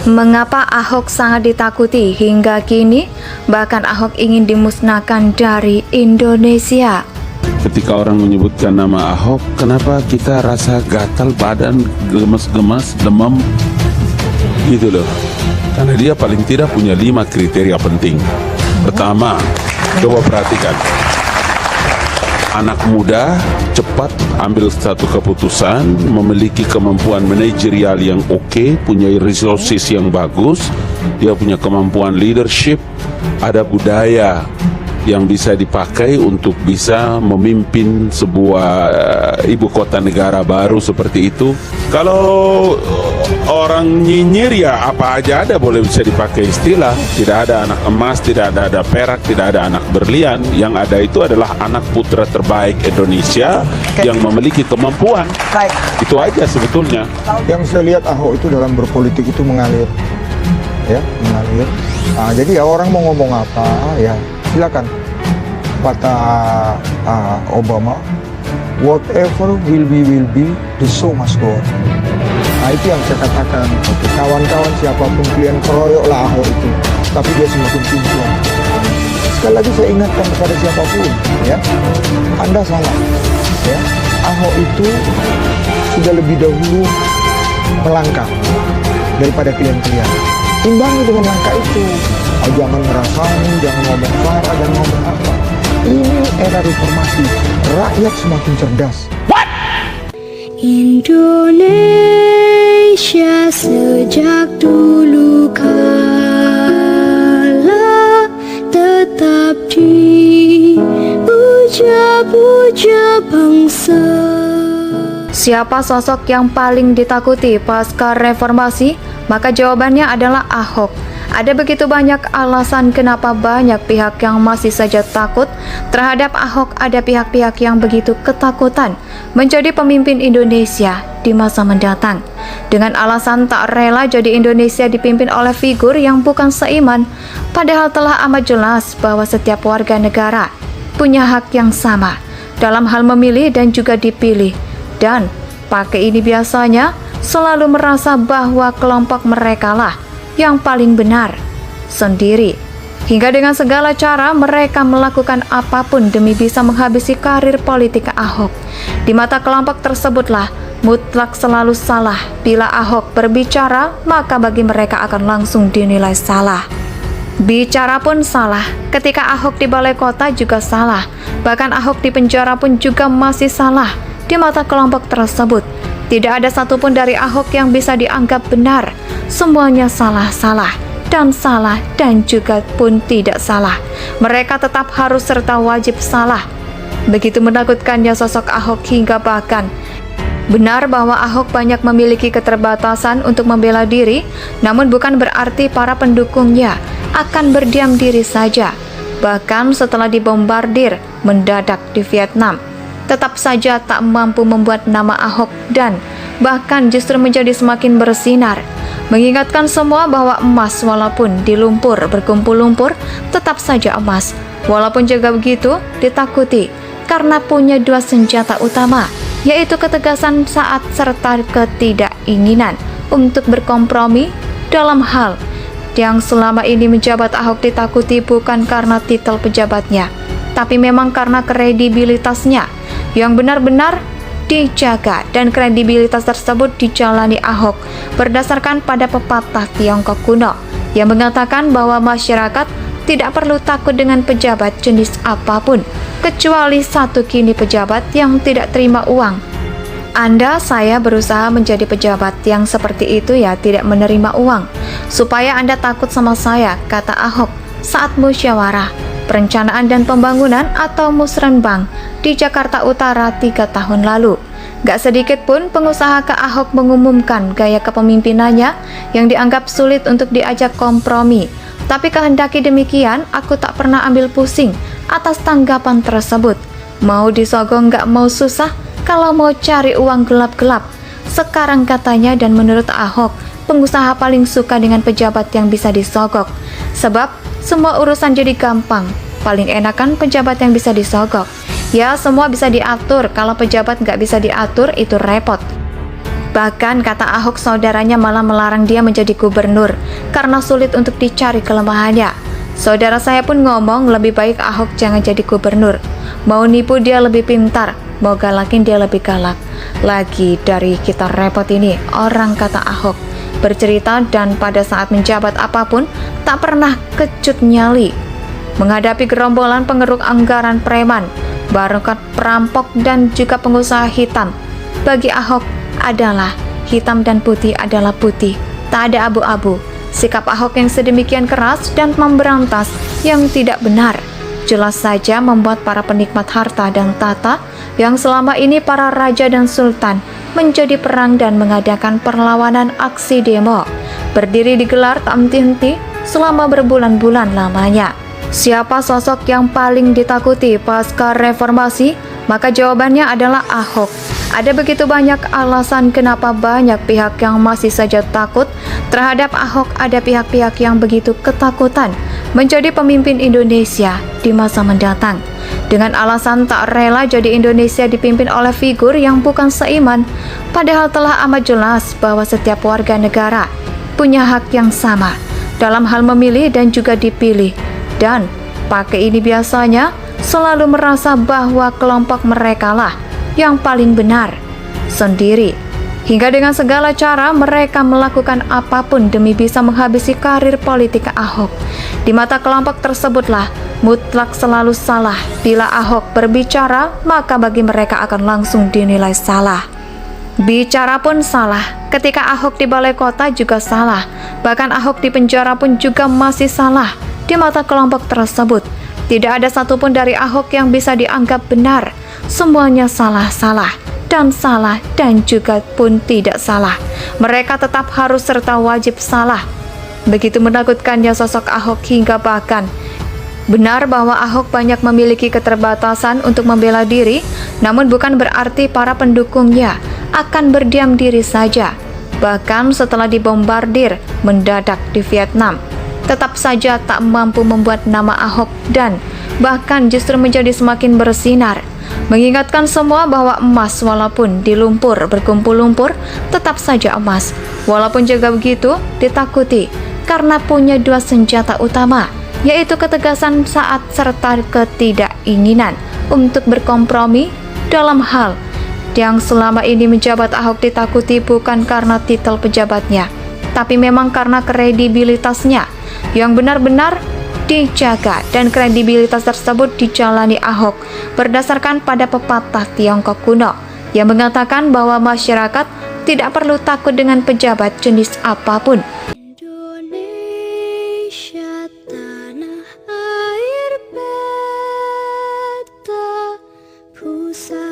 Mengapa Ahok sangat ditakuti hingga kini? Bahkan Ahok ingin dimusnahkan dari Indonesia. Ketika orang menyebutkan nama Ahok, kenapa kita rasa gatal badan, gemes-gemes, demam, gitu loh. Karena dia paling tidak punya 5 kriteria penting. Pertama, coba perhatikan. Anak muda, cepat ambil satu keputusan, memiliki kemampuan manajerial yang oke, punya resources yang bagus, dia punya kemampuan leadership, ada budaya yang bisa dipakai untuk bisa memimpin sebuah ibu kota negara baru seperti itu. Kalau orang nyinyir ya apa aja ada, boleh bisa dipakai istilah. Tidak ada anak emas, tidak ada perak, tidak ada anak berlian. Yang ada itu adalah anak putra terbaik Indonesia yang memiliki kemampuan. Itu aja sebetulnya. Yang saya lihat Ahok itu dalam berpolitik itu mengalir, ya mengalir. Nah, jadi ya orang mau ngomong apa, ya silakan. Kata Obama, whatever will be, the show must go on. Nah itu yang saya katakan, kawan-kawan siapapun kalian keroyoklah Ahok itu, tapi dia semakin kinclong. Sekali lagi saya ingatkan kepada siapapun, ya, Anda salah, ya. Ahok itu sudah lebih dahulu melangkah daripada klien-klien. Imbangi dengan langkah itu. Jangan ngerasani, jangan ngomong parah, jangan ngomong apa. Ini era reformasi, rakyat semakin cerdas. Indonesia sejak dulu kala tetap dipuja-puja bangsa. Siapa sosok yang paling ditakuti pasca reformasi? Maka jawabannya adalah Ahok. Ada begitu banyak alasan kenapa banyak pihak yang masih saja takut terhadap Ahok. Ada pihak-pihak yang begitu ketakutan menjadi pemimpin Indonesia di masa mendatang, dengan alasan tak rela jadi Indonesia dipimpin oleh figur yang bukan seiman. Padahal telah amat jelas bahwa setiap warga negara punya hak yang sama dalam hal memilih dan juga dipilih. Dan pakai ini biasanya selalu merasa bahwa kelompok mereka lah yang paling benar sendiri. Hingga dengan segala cara mereka melakukan apapun demi bisa menghabisi karir politik Ahok. Di mata kelompok tersebutlah mutlak selalu salah. Bila Ahok berbicara, maka bagi mereka akan langsung dinilai salah. Bicara pun salah. Ketika Ahok di balai kota juga salah. Bahkan Ahok di penjara pun juga masih salah di mata kelompok tersebut. Tidak ada satupun dari Ahok yang bisa dianggap benar. Semuanya salah-salah dan salah dan juga pun tidak salah. Mereka tetap harus serta wajib salah. Begitu menakutkannya sosok Ahok hingga bahkan benar bahwa Ahok banyak memiliki keterbatasan untuk membela diri, namun bukan berarti para pendukungnya akan berdiam diri saja. Bahkan setelah dibombardir mendadak di Vietnam, tetap saja tak mampu membuat nama Ahok dan bahkan justru menjadi semakin bersinar, mengingatkan semua bahwa emas walaupun di lumpur berkumpul lumpur tetap saja emas. Walaupun juga begitu ditakuti karena punya dua senjata utama, yaitu ketegasan saat serta ketidakinginan untuk berkompromi dalam hal yang selama ini menjabat. Ahok ditakuti bukan karena titel pejabatnya, tapi memang karena kredibilitasnya yang benar-benar dijaga, dan kredibilitas tersebut dijalani Ahok berdasarkan pada pepatah Tiongkok kuno yang mengatakan bahwa masyarakat tidak perlu takut dengan pejabat jenis apapun kecuali satu, kini pejabat yang tidak terima uang. Anda, saya berusaha menjadi pejabat yang seperti itu ya, tidak menerima uang, supaya Anda takut sama saya, kata Ahok saat musyawarah perencanaan dan pembangunan atau Musrenbang di Jakarta Utara 3 tahun lalu. Gak sedikit pun pengusaha ke Ahok mengumumkan gaya kepemimpinannya yang dianggap sulit untuk diajak kompromi. Tapi kehendaki demikian, aku tak pernah ambil pusing atas tanggapan tersebut. Mau disogong gak mau susah, kalau mau cari uang gelap-gelap. Sekarang katanya, dan menurut Ahok, pengusaha paling suka dengan pejabat yang bisa disogok. Sebab semua urusan jadi gampang. Paling enakan pejabat yang bisa disogok. Ya, semua bisa diatur. Kalau pejabat nggak bisa diatur, itu repot. Bahkan kata Ahok, saudaranya malah melarang dia menjadi gubernur karena sulit untuk dicari kelemahannya. Saudara saya pun ngomong lebih baik Ahok jangan jadi gubernur. Mau nipu dia lebih pintar, mau galakin dia lebih galak. Lagi dari kita repot ini, orang kata Ahok bercerita dan pada saat menjabat apapun tak pernah kecut nyali. Menghadapi gerombolan pengeruk anggaran preman, barokat perampok dan juga pengusaha hitam. Bagi Ahok adalah hitam dan putih adalah putih, tak ada abu-abu. Sikap Ahok yang sedemikian keras dan memberantas yang tidak benar jelas saja membuat para penikmat harta dan tata yang selama ini para raja dan sultan menjadi perang dan mengadakan perlawanan aksi demo berdiri digelar tak henti-henti selama berbulan-bulan lamanya. Siapa sosok yang paling ditakuti pasca reformasi? Maka jawabannya adalah Ahok. Ada begitu banyak alasan kenapa banyak pihak yang masih saja takut terhadap Ahok. Ada pihak-pihak yang begitu ketakutan menjadi pemimpin Indonesia di masa mendatang. Dengan alasan tak rela jadi Indonesia dipimpin oleh figur yang bukan seiman, padahal telah amat jelas bahwa setiap warga negara punya hak yang sama dalam hal memilih dan juga dipilih. Dan pakai ini biasanya selalu merasa bahwa kelompok mereka lah yang paling benar sendiri. Hingga dengan segala cara mereka melakukan apapun demi bisa menghabisi karir politik Ahok. Di mata kelompok tersebutlah mutlak selalu salah. Bila Ahok berbicara, maka bagi mereka akan langsung dinilai salah. Bicara pun salah. Ketika Ahok di balai kota juga salah. Bahkan Ahok di penjara pun juga masih salah. Di mata kelompok tersebut, tidak ada satupun dari Ahok yang bisa dianggap benar. Semuanya salah-salah dan salah dan juga pun tidak salah. Mereka tetap harus serta wajib salah. Begitu menakutkannya sosok Ahok hingga bahkan benar bahwa Ahok banyak memiliki keterbatasan untuk membela diri, namun bukan berarti para pendukungnya akan berdiam diri saja. Bahkan setelah dibombardir mendadak di Vietnam, tetap saja tak mampu membuat nama Ahok dan bahkan justru menjadi semakin bersinar. Mengingatkan semua bahwa emas walaupun di lumpur berkumpul lumpur tetap saja emas. Walaupun juga begitu ditakuti karena punya dua senjata utama, yaitu ketegasan saat serta ketidakinginan untuk berkompromi dalam hal yang selama ini menjabat. Ahok ditakuti bukan karena titel pejabatnya, tapi memang karena kredibilitasnya yang benar-benar dijaga, dan kredibilitas tersebut dijalani Ahok berdasarkan pada pepatah Tiongkok kuno yang mengatakan bahwa masyarakat tidak perlu takut dengan pejabat jenis apapun. Indonesia tanah air beta pusat